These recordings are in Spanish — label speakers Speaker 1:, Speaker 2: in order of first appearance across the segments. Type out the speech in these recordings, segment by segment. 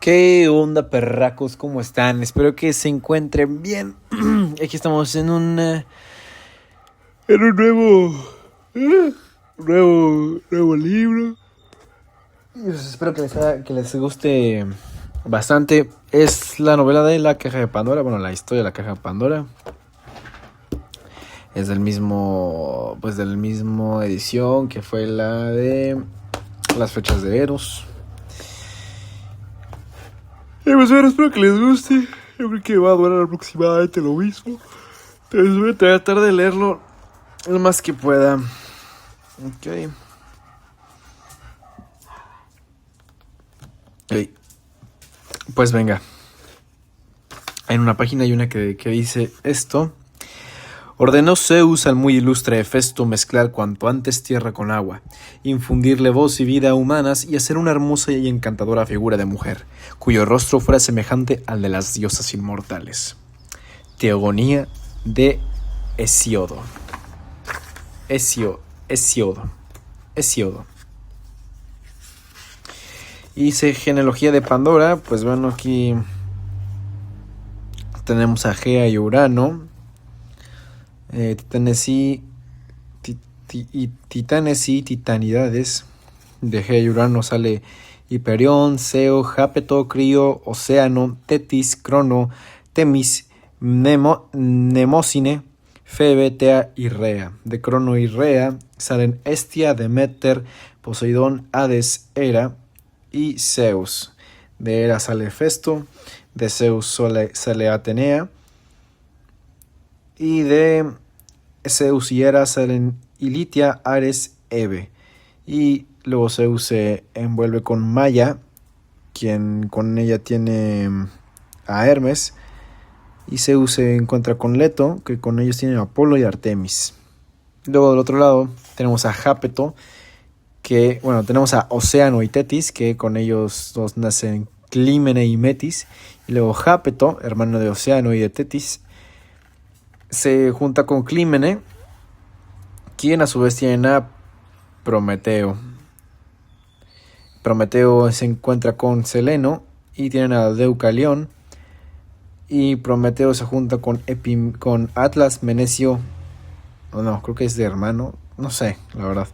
Speaker 1: ¿Qué onda, perracos? ¿Cómo están? Espero que se encuentren bien. Aquí estamos en un nuevo libro. Y pues espero que les guste bastante. Es la novela de La Caja de Pandora. Bueno, la historia de La Caja de Pandora. Es del mismo edición que fue la de Las Flechas de Eros. Y pues bueno, espero que les guste. Yo creo que va a durar aproximadamente lo mismo. Entonces voy a tratar de leerlo lo más que pueda. Ok. Pues venga. En una página hay una que dice esto. Ordenó Zeus al muy ilustre Hefesto mezclar cuanto antes tierra con agua, infundirle voz y vida humanas y hacer una hermosa y encantadora figura de mujer, cuyo rostro fuera semejante al de las diosas inmortales. Teogonía de Hesíodo. Hesíodo. Y dice genealogía de Pandora. Pues bueno, aquí tenemos a Gea y Urano. Titanes y titanidades. De Gea y Urano sale Hiperión, Seo, Jápeto, Crío, Océano, Tetis, Crono, Temis, Nemocine, Febe, Tea y Rea. De Crono y Rea salen Hestia, Demeter, Poseidón, Hades, Hera y Zeus. De Hera sale Hefesto, de Zeus sale Atenea, y de Zeus y Hera salen Ilitia, Ares, Hebe. Y luego Zeus se envuelve con Maya, quien con ella tiene a Hermes. Y Zeus se encuentra con Leto, que con ellos tienen a Apolo y Artemis. Luego del otro lado tenemos a Jápeto, tenemos a Océano y Tetis, que con ellos dos nacen Clímene y Metis. Y luego Jápeto, hermano de Océano y de Tetis, se junta con Clímene, quien a su vez tiene a Prometeo. Prometeo se encuentra con Seleno y tienen a Deucalión. Y Prometeo se junta con Atlas, Menecio. No, creo que es de hermano. No sé, la verdad.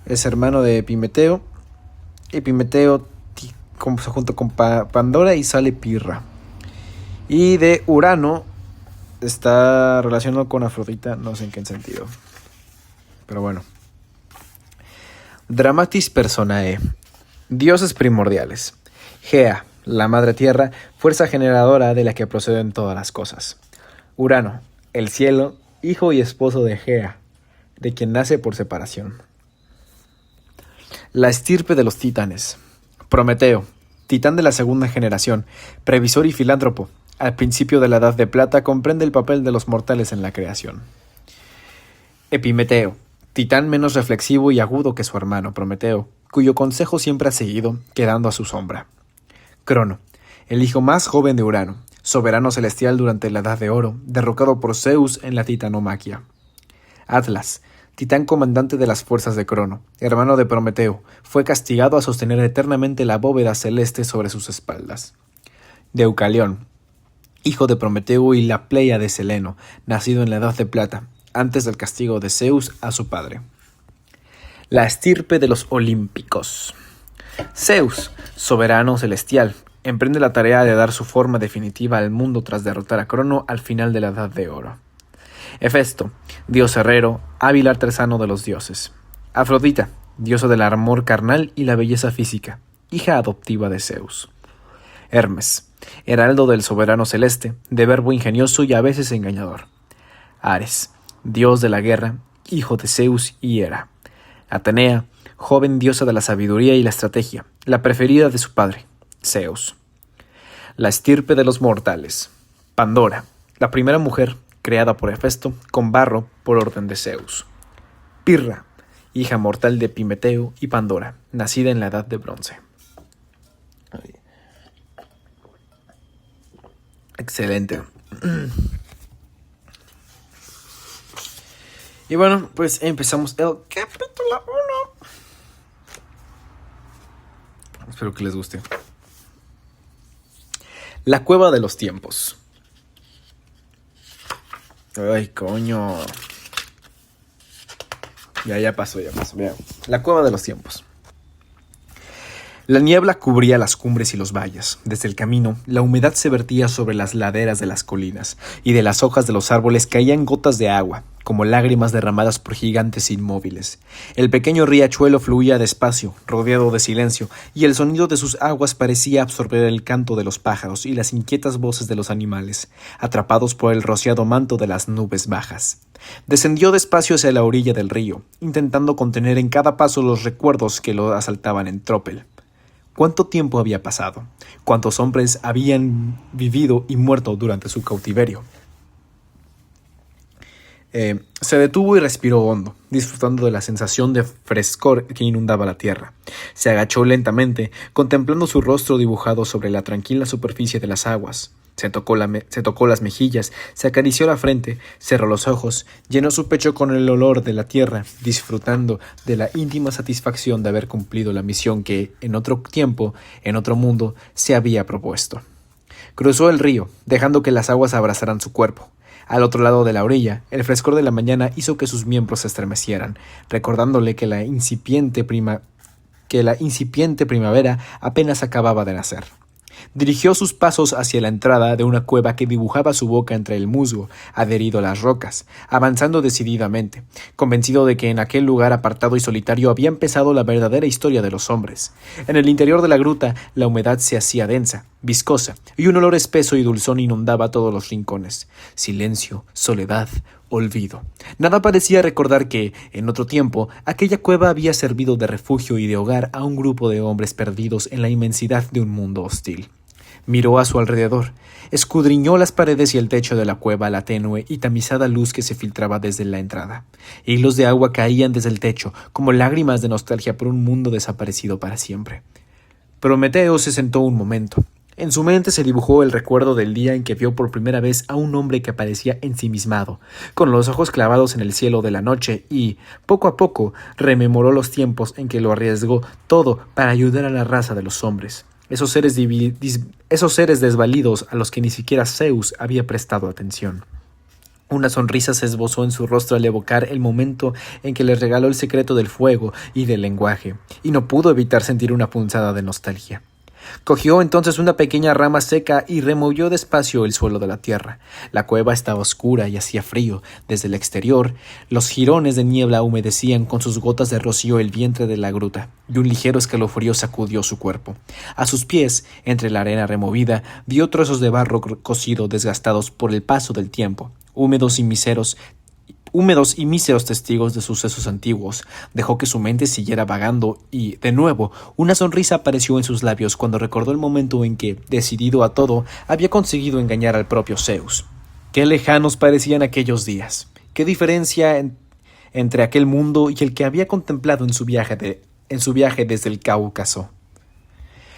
Speaker 1: Es hermano de Epimeteo. Epimeteo se junta con Pandora y sale Pirra. Y de Urano está relacionado con Afrodita. No sé en qué sentido. Pero bueno. Dramatis Personae. Dioses primordiales. Gea, la madre tierra, fuerza generadora de la que proceden todas las cosas. Urano, el cielo, hijo y esposo de Gea, de quien nace por separación. La estirpe de los titanes. Prometeo, titán de la segunda generación, previsor y filántropo. Al principio de la Edad de Plata comprende el papel de los mortales en la creación. Epimeteo, titán menos reflexivo y agudo que su hermano Prometeo, cuyo consejo siempre ha seguido, quedando a su sombra. Crono, el hijo más joven de Urano, soberano celestial durante la Edad de Oro, derrocado por Zeus en la titanomaquia. Atlas, titán comandante de las fuerzas de Crono, hermano de Prometeo, fue castigado a sostener eternamente la bóveda celeste sobre sus espaldas. Deucalión, hijo de Prometeo y la Pleia de Seleno, nacido en la Edad de Plata, antes del castigo de Zeus a su padre. La estirpe de los olímpicos. Zeus, soberano celestial, emprende la tarea de dar su forma definitiva al mundo tras derrotar a Crono al final de la Edad de Oro. Hefesto, dios herrero, hábil artesano de los dioses. Afrodita, diosa del amor carnal y la belleza física, hija adoptiva de Zeus. Hermes, heraldo del soberano celeste, de verbo ingenioso y a veces engañador. Ares, dios de la guerra, hijo de Zeus y Hera. Atenea, joven diosa de la sabiduría y la estrategia, la preferida de su padre, Zeus. La estirpe de los mortales. Pandora, la primera mujer creada por Hefesto con barro por orden de Zeus. Pirra, hija mortal de Epimeteo y Pandora, nacida en la Edad de Bronce. Excelente. Y bueno, pues empezamos el capítulo 1. Espero que les guste. La cueva de los tiempos. Ay, coño. Ya pasó. Vean. La cueva de los tiempos. La niebla cubría las cumbres y los valles. Desde el camino, la humedad se vertía sobre las laderas de las colinas, y de las hojas de los árboles caían gotas de agua, como lágrimas derramadas por gigantes inmóviles. El pequeño riachuelo fluía despacio, rodeado de silencio, y el sonido de sus aguas parecía absorber el canto de los pájaros y las inquietas voces de los animales, atrapados por el rociado manto de las nubes bajas. Descendió despacio hacia la orilla del río, intentando contener en cada paso los recuerdos que lo asaltaban en tropel. ¿Cuánto tiempo había pasado? ¿Cuántos hombres habían vivido y muerto durante su cautiverio? Se detuvo y respiró hondo, disfrutando de la sensación de frescor que inundaba la tierra. Se agachó lentamente, contemplando su rostro dibujado sobre la tranquila superficie de las aguas. Se tocó las mejillas, se acarició la frente, cerró los ojos, llenó su pecho con el olor de la tierra, disfrutando de la íntima satisfacción de haber cumplido la misión que, en otro tiempo, en otro mundo, se había propuesto. Cruzó el río, dejando que las aguas abrazaran su cuerpo. Al otro lado de la orilla, el frescor de la mañana hizo que sus miembros se estremecieran, recordándole que la incipiente primavera apenas acababa de nacer. Dirigió sus pasos hacia la entrada de una cueva que dibujaba su boca entre el musgo, adherido a las rocas, avanzando decididamente, convencido de que en aquel lugar apartado y solitario había empezado la verdadera historia de los hombres. En el interior de la gruta, la humedad se hacía densa, viscosa, y un olor espeso y dulzón inundaba todos los rincones. Silencio, soledad, olvido. Nada parecía recordar que, en otro tiempo, aquella cueva había servido de refugio y de hogar a un grupo de hombres perdidos en la inmensidad de un mundo hostil. Miró a su alrededor, escudriñó las paredes y el techo de la cueva a la tenue y tamizada luz que se filtraba desde la entrada. Hilos de agua caían desde el techo, como lágrimas de nostalgia por un mundo desaparecido para siempre. Prometeo se sentó un momento. En su mente se dibujó el recuerdo del día en que vio por primera vez a un hombre que parecía ensimismado, con los ojos clavados en el cielo de la noche y, poco a poco, rememoró los tiempos en que lo arriesgó todo para ayudar a la raza de los hombres, esos seres desvalidos a los que ni siquiera Zeus había prestado atención. Una sonrisa se esbozó en su rostro al evocar el momento en que le regaló el secreto del fuego y del lenguaje, y no pudo evitar sentir una punzada de nostalgia. Cogió entonces una pequeña rama seca y removió despacio el suelo de la tierra. La cueva estaba oscura y hacía frío. Desde el exterior, los jirones de niebla humedecían con sus gotas de rocío el vientre de la gruta, y un ligero escalofrío sacudió su cuerpo. A sus pies, entre la arena removida, vio trozos de barro cocido desgastados por el paso del tiempo, húmedos y míseros testigos de sucesos antiguos. Dejó que su mente siguiera vagando y, de nuevo, una sonrisa apareció en sus labios cuando recordó el momento en que, decidido a todo, había conseguido engañar al propio Zeus. Qué lejanos parecían aquellos días. Qué diferencia entre aquel mundo y el que había contemplado en su viaje desde el Cáucaso.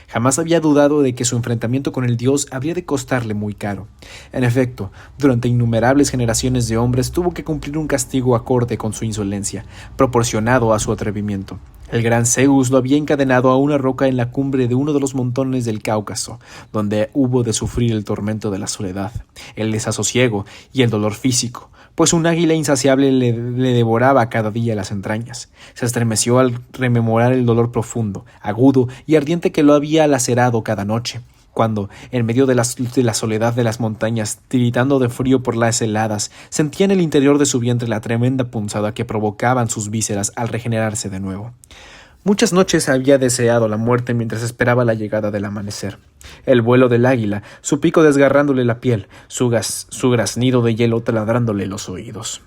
Speaker 1: Jamás había dudado de que su enfrentamiento con el dios habría de costarle muy caro. En efecto, durante innumerables generaciones de hombres tuvo que cumplir un castigo acorde con su insolencia, proporcionado a su atrevimiento. El gran Zeus lo había encadenado a una roca en la cumbre de uno de los montones del Cáucaso, donde hubo de sufrir el tormento de la soledad, el desasosiego y el dolor físico, pues un águila insaciable le devoraba cada día las entrañas. Se estremeció al rememorar el dolor profundo, agudo y ardiente que lo había lacerado cada noche, cuando, en medio de la soledad de las montañas, tiritando de frío por las heladas, sentía en el interior de su vientre la tremenda punzada que provocaban sus vísceras al regenerarse de nuevo. Muchas noches había deseado la muerte mientras esperaba la llegada del amanecer. El vuelo del águila, su pico desgarrándole la piel, su graznido de hielo taladrándole los oídos.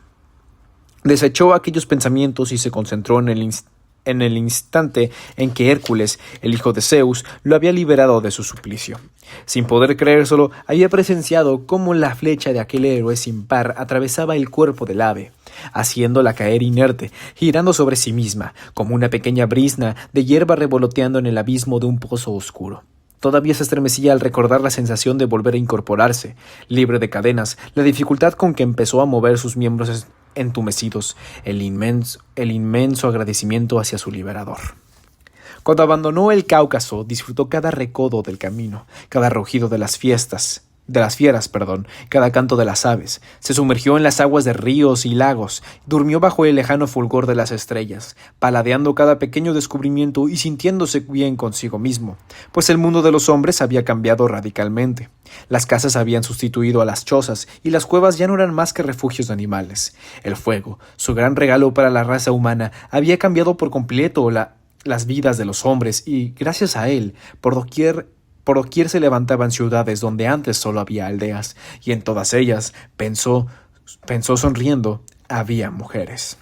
Speaker 1: Desechó aquellos pensamientos y se concentró en el instante en que Hércules, el hijo de Zeus, lo había liberado de su suplicio. Sin poder creérselo, había presenciado cómo la flecha de aquel héroe sin par atravesaba el cuerpo del ave, haciéndola caer inerte, girando sobre sí misma, como una pequeña brizna de hierba revoloteando en el abismo de un pozo oscuro. Todavía se estremecía al recordar la sensación de volver a incorporarse, libre de cadenas, la dificultad con que empezó a mover sus miembros entumecidos, el inmenso agradecimiento hacia su liberador. Cuando abandonó el Cáucaso, disfrutó cada recodo del camino, cada rugido de las fieras, cada canto de las aves. Se sumergió en las aguas de ríos y lagos, durmió bajo el lejano fulgor de las estrellas, paladeando cada pequeño descubrimiento y sintiéndose bien consigo mismo, pues el mundo de los hombres había cambiado radicalmente. Las casas habían sustituido a las chozas y las cuevas ya no eran más que refugios de animales. El fuego, su gran regalo para la raza humana, había cambiado por completo las vidas de los hombres y, gracias a él, por doquier se levantaban ciudades donde antes solo había aldeas, y en todas ellas, pensó sonriendo, había mujeres.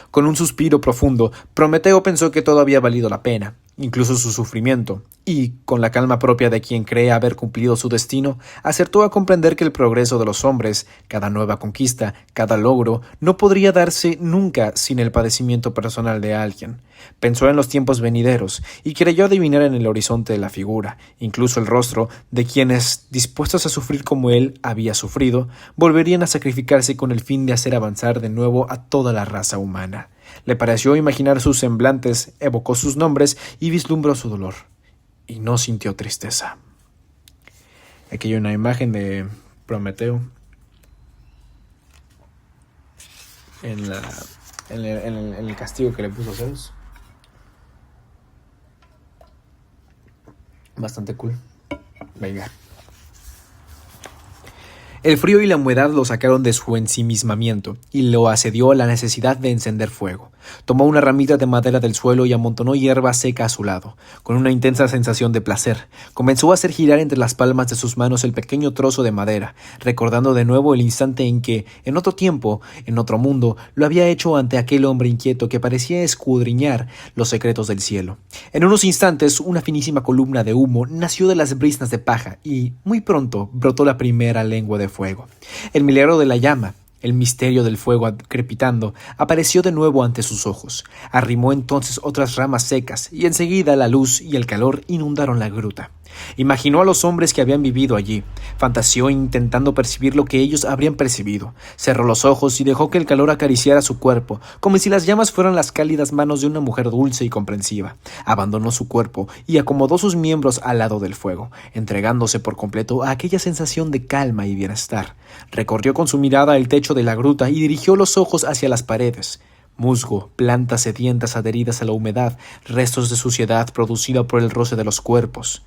Speaker 1: Con un suspiro profundo, Prometeo pensó que todo había valido la pena, incluso su sufrimiento, y, con la calma propia de quien cree haber cumplido su destino, acertó a comprender que el progreso de los hombres, cada nueva conquista, cada logro, no podría darse nunca sin el padecimiento personal de alguien. Pensó en los tiempos venideros, y creyó adivinar en el horizonte la figura, incluso el rostro, de quienes, dispuestos a sufrir como él había sufrido, volverían a sacrificarse con el fin de hacer avanzar de nuevo a toda la raza humana. Le pareció imaginar sus semblantes, evocó sus nombres y vislumbró su dolor. Y no sintió tristeza. Aquí hay una imagen de Prometeo en el castigo que le puso Zeus. Bastante cool. Venga. El frío y la humedad lo sacaron de su ensimismamiento y lo asedió a la necesidad de encender fuego. Tomó una ramita de madera del suelo y amontonó hierba seca a su lado. Con una intensa sensación de placer, comenzó a hacer girar entre las palmas de sus manos el pequeño trozo de madera, recordando de nuevo el instante en que, en otro tiempo, en otro mundo, lo había hecho ante aquel hombre inquieto que parecía escudriñar los secretos del cielo. En unos instantes, una finísima columna de humo nació de las briznas de paja y, muy pronto, brotó la primera lengua de fuego. El milagro de la llama, el misterio del fuego crepitando, apareció de nuevo ante sus ojos. Arrimó entonces otras ramas secas, y enseguida la luz y el calor inundaron la gruta. Imaginó a los hombres que habían vivido allí, fantaseó intentando percibir lo que ellos habrían percibido. Cerró los ojos y dejó que el calor acariciara su cuerpo, como si las llamas fueran las cálidas manos de una mujer dulce y comprensiva. Abandonó su cuerpo y acomodó sus miembros al lado del fuego, entregándose por completo a aquella sensación de calma y bienestar. Recorrió con su mirada el techo de la gruta y dirigió los ojos hacia las paredes. Musgo, plantas sedientas adheridas a la humedad, restos de suciedad producida por el roce de los cuerpos.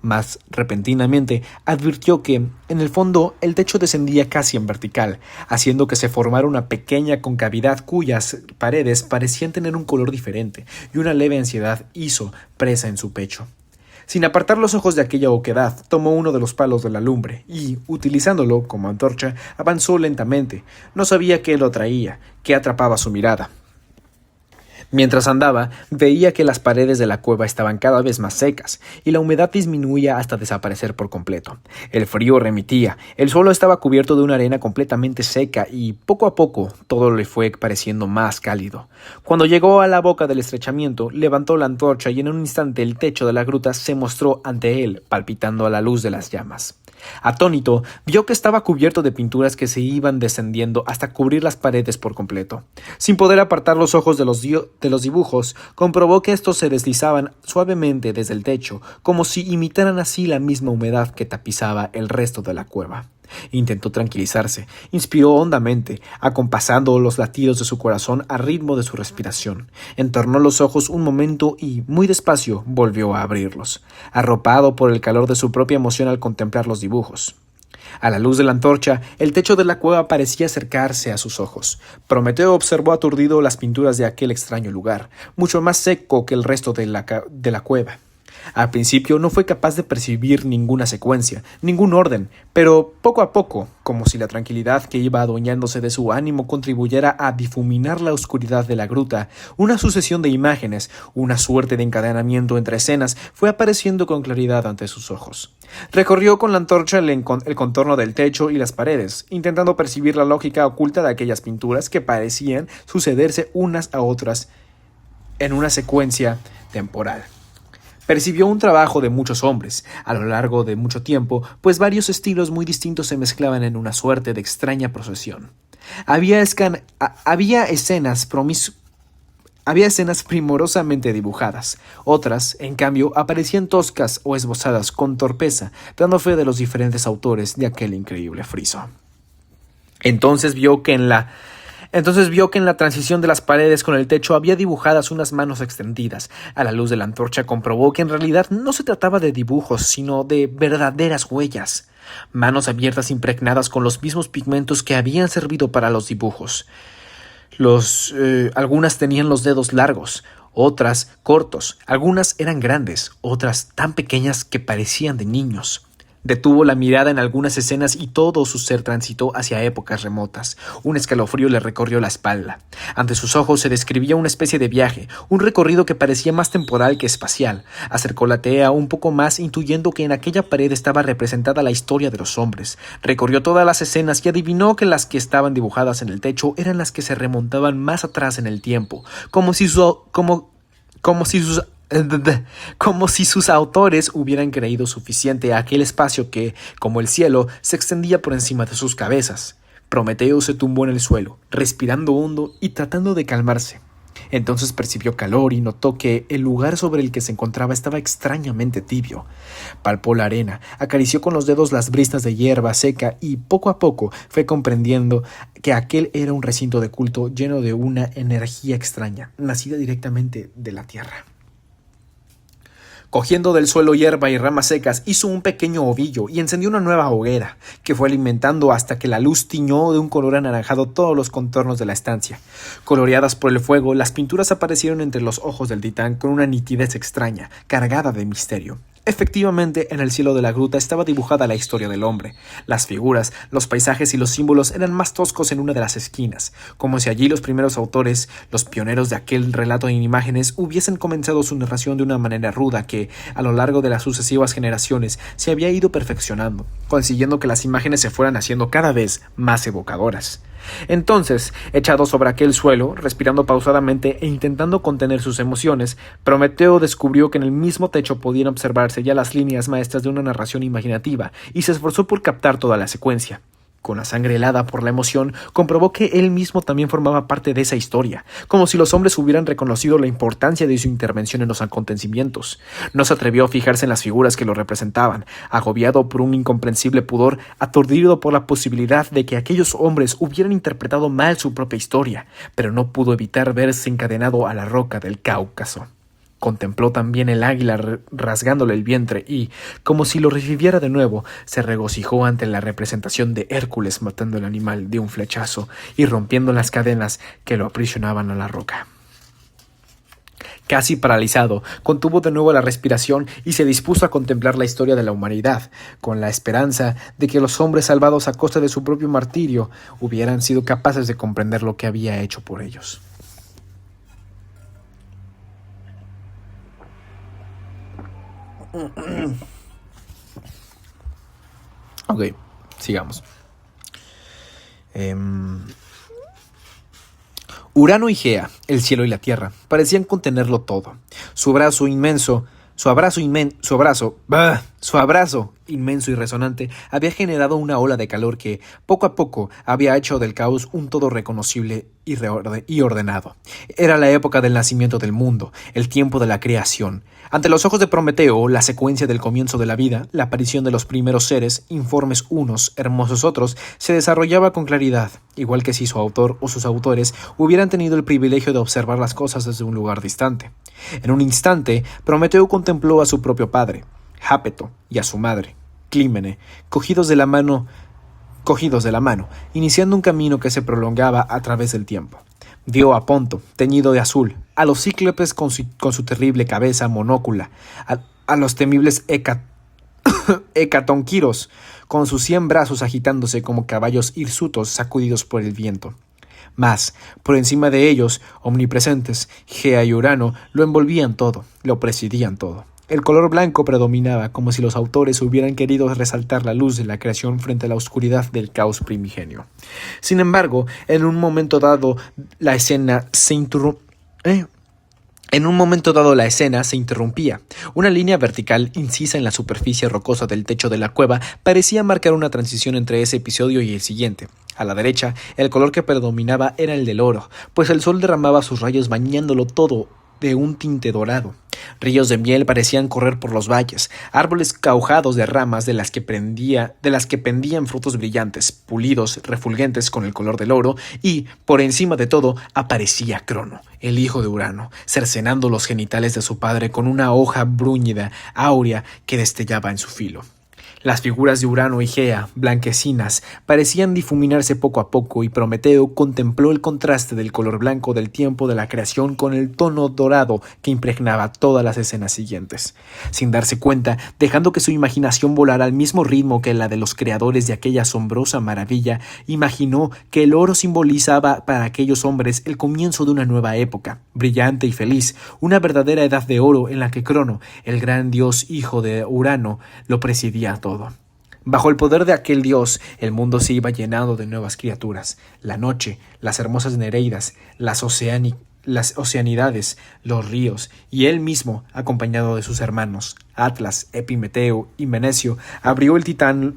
Speaker 1: Mas, repentinamente, advirtió que, en el fondo, el techo descendía casi en vertical, haciendo que se formara una pequeña concavidad cuyas paredes parecían tener un color diferente, y una leve ansiedad hizo presa en su pecho. Sin apartar los ojos de aquella oquedad, tomó uno de los palos de la lumbre y, utilizándolo como antorcha, avanzó lentamente. No sabía qué lo atraía, qué atrapaba su mirada. Mientras andaba, veía que las paredes de la cueva estaban cada vez más secas, y la humedad disminuía hasta desaparecer por completo. El frío remitía, el suelo estaba cubierto de una arena completamente seca, y poco a poco todo le fue pareciendo más cálido. Cuando llegó a la boca del estrechamiento, levantó la antorcha y en un instante el techo de la gruta se mostró ante él, palpitando a la luz de las llamas. Atónito, vio que estaba cubierto de pinturas que se iban descendiendo hasta cubrir las paredes por completo. Sin poder apartar los ojos de los dibujos, comprobó que estos se deslizaban suavemente desde el techo, como si imitaran así la misma humedad que tapizaba el resto de la cueva. Intentó tranquilizarse, inspiró hondamente, acompasando los latidos de su corazón al ritmo de su respiración. Entornó los ojos un momento y, muy despacio, volvió a abrirlos, arropado por el calor de su propia emoción al contemplar los dibujos. A la luz de la antorcha, el techo de la cueva parecía acercarse a sus ojos. Prometeo observó aturdido las pinturas de aquel extraño lugar, mucho más seco que el resto de la cueva. Al principio no fue capaz de percibir ninguna secuencia, ningún orden, pero poco a poco, como si la tranquilidad que iba adueñándose de su ánimo contribuyera a difuminar la oscuridad de la gruta, una sucesión de imágenes, una suerte de encadenamiento entre escenas, fue apareciendo con claridad ante sus ojos. Recorrió con la antorcha el contorno del techo y las paredes, intentando percibir la lógica oculta de aquellas pinturas que parecían sucederse unas a otras en una secuencia temporal. Percibió un trabajo de muchos hombres, a lo largo de mucho tiempo, pues varios estilos muy distintos se mezclaban en una suerte de extraña procesión. Había escenas Había escenas primorosamente dibujadas, otras, en cambio, aparecían toscas o esbozadas con torpeza, dando fe de los diferentes autores de aquel increíble friso. Entonces vio que en la transición de las paredes con el techo había dibujadas unas manos extendidas. A la luz de la antorcha comprobó que en realidad no se trataba de dibujos, sino de verdaderas huellas. Manos abiertas impregnadas con los mismos pigmentos que habían servido para los dibujos. Algunas tenían los dedos largos, otras cortos, algunas eran grandes, otras tan pequeñas que parecían de niños. Detuvo la mirada en algunas escenas y todo su ser transitó hacia épocas remotas. Un escalofrío le recorrió la espalda. Ante sus ojos se describía una especie de viaje, un recorrido que parecía más temporal que espacial. Acercó la tea un poco más, intuyendo que en aquella pared estaba representada la historia de los hombres. Recorrió todas las escenas y adivinó que las que estaban dibujadas en el techo eran las que se remontaban más atrás en el tiempo, como si sus autores hubieran creído suficiente a aquel espacio que, como el cielo, se extendía por encima de sus cabezas. Prometeo se tumbó en el suelo, respirando hondo y tratando de calmarse. Entonces percibió calor y notó que el lugar sobre el que se encontraba estaba extrañamente tibio. Palpó la arena, acarició con los dedos las brisnas de hierba seca y, poco a poco, fue comprendiendo que aquel era un recinto de culto lleno de una energía extraña, nacida directamente de la tierra. Cogiendo del suelo hierba y ramas secas, hizo un pequeño ovillo y encendió una nueva hoguera, que fue alimentando hasta que la luz tiñó de un color anaranjado todos los contornos de la estancia. Coloreadas por el fuego, las pinturas aparecieron entre los ojos del titán con una nitidez extraña, cargada de misterio. Efectivamente, en el cielo de la gruta estaba dibujada la historia del hombre. Las figuras, los paisajes y los símbolos eran más toscos en una de las esquinas, como si allí los primeros autores, los pioneros de aquel relato en imágenes, hubiesen comenzado su narración de una manera ruda que, a lo largo de las sucesivas generaciones, se había ido perfeccionando, consiguiendo que las imágenes se fueran haciendo cada vez más evocadoras. Entonces, echado sobre aquel suelo, respirando pausadamente e intentando contener sus emociones, Prometeo descubrió que en el mismo techo podían observarse ya las líneas maestras de una narración imaginativa y se esforzó por captar toda la secuencia. Con la sangre helada por la emoción, comprobó que él mismo también formaba parte de esa historia, como si los hombres hubieran reconocido la importancia de su intervención en los acontecimientos. No se atrevió a fijarse en las figuras que lo representaban, agobiado por un incomprensible pudor, aturdido por la posibilidad de que aquellos hombres hubieran interpretado mal su propia historia, pero no pudo evitar verse encadenado a la roca del Cáucaso. Contempló también el águila rasgándole el vientre y, como si lo reviviera de nuevo, se regocijó ante la representación de Hércules matando al animal de un flechazo y rompiendo las cadenas que lo aprisionaban a la roca. Casi paralizado, contuvo de nuevo la respiración y se dispuso a contemplar la historia de la humanidad, con la esperanza de que los hombres salvados a costa de su propio martirio hubieran sido capaces de comprender lo que había hecho por ellos. Ok, sigamos. Urano y Gea, el cielo y la tierra, parecían contenerlo todo. Su abrazo inmenso y resonante había generado una ola de calor que, poco a poco, había hecho del caos un todo reconocible y ordenado. Era la época del nacimiento del mundo, el tiempo de la creación. Ante los ojos de Prometeo, la secuencia del comienzo de la vida, la aparición de los primeros seres, informes unos, hermosos otros, se desarrollaba con claridad, igual que si su autor o sus autores hubieran tenido el privilegio de observar las cosas desde un lugar distante. En un instante, Prometeo contempló a su propio padre, Jápeto, y a su madre, Clímene, cogidos de la mano, iniciando un camino que se prolongaba a través del tiempo. Vio a Ponto, teñido de azul, a los cíclopes con su terrible cabeza monócula, a los temibles hecatonquiros, con sus 100 brazos agitándose como caballos hirsutos sacudidos por el viento. Mas, por encima de ellos, omnipresentes, Gea y Urano lo envolvían todo, lo presidían todo. El color blanco predominaba, como si los autores hubieran querido resaltar la luz de la creación frente a la oscuridad del caos primigenio. Sin embargo, en un momento dado, la escena se En un momento dado la escena se interrumpía. Una línea vertical incisa en la superficie rocosa del techo de la cueva parecía marcar una transición entre ese episodio y el siguiente. A la derecha, el color que predominaba era el del oro, pues el sol derramaba sus rayos bañándolo todo de un tinte dorado. Ríos de miel parecían correr por los valles, árboles caujados de ramas de las que pendían frutos brillantes, pulidos, refulgentes con el color del oro, y, por encima de todo, aparecía Crono, el hijo de Urano, cercenando los genitales de su padre con una hoja bruñida, áurea, que destellaba en su filo. Las figuras de Urano y Gea, blanquecinas, parecían difuminarse poco a poco y Prometeo contempló el contraste del color blanco del tiempo de la creación con el tono dorado que impregnaba todas las escenas siguientes. Sin darse cuenta, dejando que su imaginación volara al mismo ritmo que la de los creadores de aquella asombrosa maravilla, imaginó que el oro simbolizaba para aquellos hombres el comienzo de una nueva época, brillante y feliz, una verdadera edad de oro en la que Crono, el gran dios hijo de Urano, lo presidía todo. Bajo el poder de aquel dios, el mundo se iba llenando de nuevas criaturas. La noche, las hermosas Nereidas, las oceanidades, los ríos, y él mismo, acompañado de sus hermanos, Atlas, Epimeteo y Menecio, abrió el titán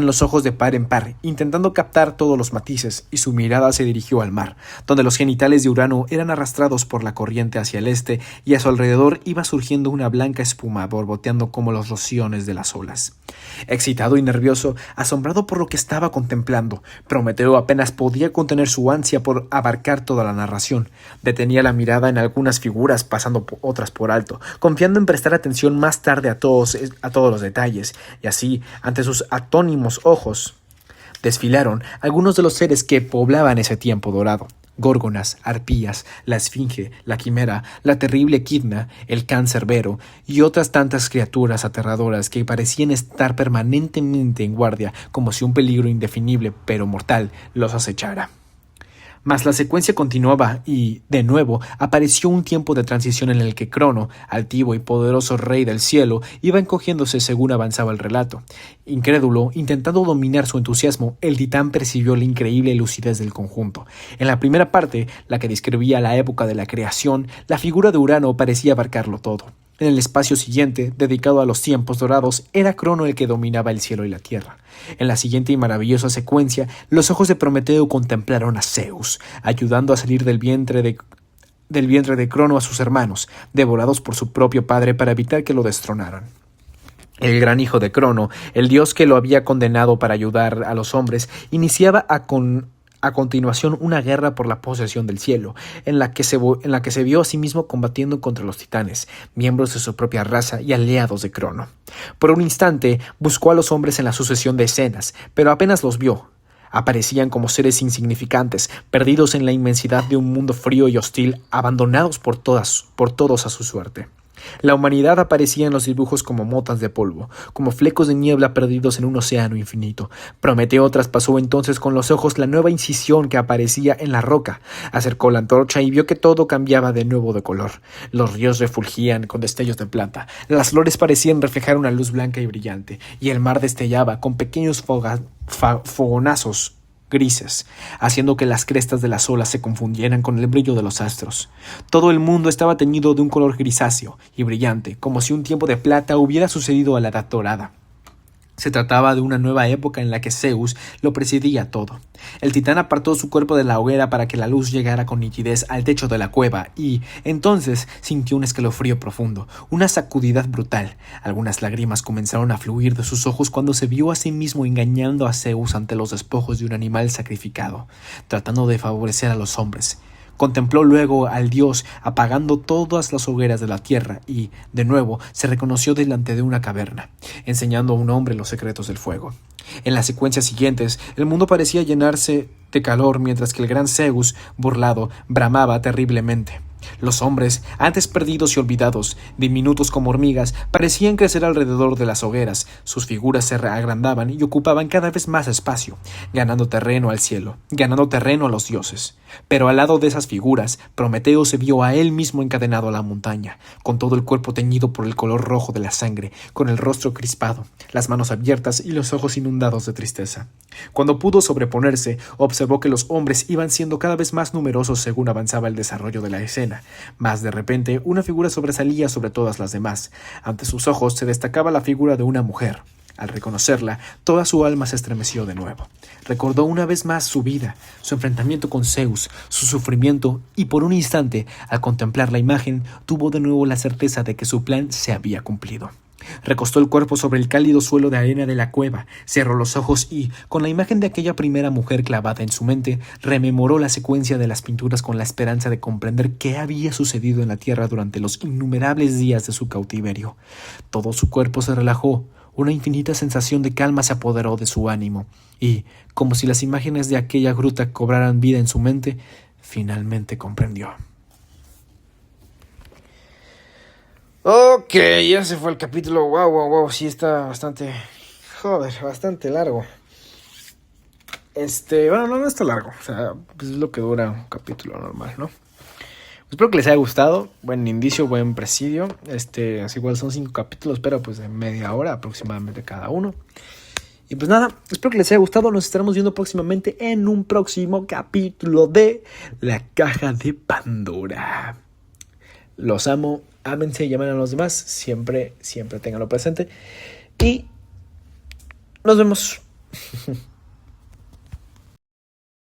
Speaker 1: los ojos de par en par, intentando captar todos los matices, y su mirada se dirigió al mar, donde los genitales de Urano eran arrastrados por la corriente hacia el este, y a su alrededor iba surgiendo una blanca espuma borboteando como los rociones de las olas. Excitado y nervioso, asombrado por lo que estaba contemplando, Prometeo apenas podía contener su ansia por abarcar toda la narración. Detenía la mirada en algunas figuras, pasando otras por alto, confiando en prestar atención más tarde a todos los detalles, y así, ante sus atónimos ojos, desfilaron algunos de los seres que poblaban ese tiempo dorado. Górgonas, arpías, la esfinge, la quimera, la terrible Equidna, el cancerbero y otras tantas criaturas aterradoras que parecían estar permanentemente en guardia, como si un peligro indefinible pero mortal los acechara. Mas la secuencia continuaba y, de nuevo, apareció un tiempo de transición en el que Crono, altivo y poderoso rey del cielo, iba encogiéndose según avanzaba el relato. Incrédulo, intentando dominar su entusiasmo, el titán percibió la increíble lucidez del conjunto. En la primera parte, la que describía la época de la creación, la figura de Urano parecía abarcarlo todo. En el espacio siguiente, dedicado a los tiempos dorados, era Crono el que dominaba el cielo y la tierra. En la siguiente y maravillosa secuencia, los ojos de Prometeo contemplaron a Zeus, ayudando a salir del vientre de Crono a sus hermanos, devorados por su propio padre para evitar que lo destronaran. El gran hijo de Crono, el dios que lo había condenado para ayudar a los hombres, iniciaba a continuación una guerra por la posesión del cielo, en la que se vio a sí mismo combatiendo contra los titanes, miembros de su propia raza y aliados de Crono. Por un instante buscó a los hombres en la sucesión de escenas, pero apenas los vio. Aparecían como seres insignificantes, perdidos en la inmensidad de un mundo frío y hostil, abandonados por todos a su suerte. La humanidad aparecía en los dibujos como motas de polvo, como flecos de niebla perdidos en un océano infinito. Prometeo traspasó entonces con los ojos la nueva incisión que aparecía en la roca. Acercó la antorcha y vio que todo cambiaba de nuevo de color. Los ríos refulgían con destellos de plata, las flores parecían reflejar una luz blanca y brillante, y el mar destellaba con pequeños fogonazos grises, haciendo que las crestas de las olas se confundieran con el brillo de los astros. Todo el mundo estaba teñido de un color grisáceo y brillante, como si un tiempo de plata hubiera sucedido a la edad dorada. Se trataba de una nueva época en la que Zeus lo presidía todo. El titán apartó su cuerpo de la hoguera para que la luz llegara con nitidez al techo de la cueva y, entonces, sintió un escalofrío profundo, una sacudidad brutal. Algunas lágrimas comenzaron a fluir de sus ojos cuando se vio a sí mismo engañando a Zeus ante los despojos de un animal sacrificado, tratando de favorecer a los hombres. Contempló luego al dios apagando todas las hogueras de la tierra y, de nuevo, se reconoció delante de una caverna, enseñando a un hombre los secretos del fuego. En las secuencias siguientes, el mundo parecía llenarse de calor mientras que el gran Zeus, burlado, bramaba terriblemente. Los hombres, antes perdidos y olvidados, diminutos como hormigas, parecían crecer alrededor de las hogueras. Sus figuras se agrandaban y ocupaban cada vez más espacio, ganando terreno al cielo, ganando terreno a los dioses. Pero al lado de esas figuras, Prometeo se vio a él mismo encadenado a la montaña, con todo el cuerpo teñido por el color rojo de la sangre, con el rostro crispado, las manos abiertas y los ojos inundados de tristeza. Cuando pudo sobreponerse, observó que los hombres iban siendo cada vez más numerosos según avanzaba el desarrollo de la escena. Mas de repente, una figura sobresalía sobre todas las demás. Ante sus ojos se destacaba la figura de una mujer. Al reconocerla, toda su alma se estremeció de nuevo. Recordó una vez más su vida, su enfrentamiento con Zeus, su sufrimiento, y por un instante, al contemplar la imagen, tuvo de nuevo la certeza de que su plan se había cumplido. Recostó el cuerpo sobre el cálido suelo de arena de la cueva, cerró los ojos y, con la imagen de aquella primera mujer clavada en su mente, rememoró la secuencia de las pinturas con la esperanza de comprender qué había sucedido en la tierra durante los innumerables días de su cautiverio. Todo su cuerpo se relajó, una infinita sensación de calma se apoderó de su ánimo, y, como si las imágenes de aquella gruta cobraran vida en su mente, finalmente comprendió. Ok, ya se fue el capítulo. Wow, sí está bastante... bastante largo. Bueno, no está largo. O sea, pues es lo que dura un capítulo normal, ¿no? Espero que les haya gustado. Buen indicio, buen presidio. Así igual son 5 capítulos, pero pues de media hora aproximadamente cada uno. Y pues nada, espero que les haya gustado. Nos estaremos viendo próximamente en un próximo capítulo de La Caja de Pandora. Los amo, ámense y llamen a los demás. Siempre tenganlo presente. Y nos vemos.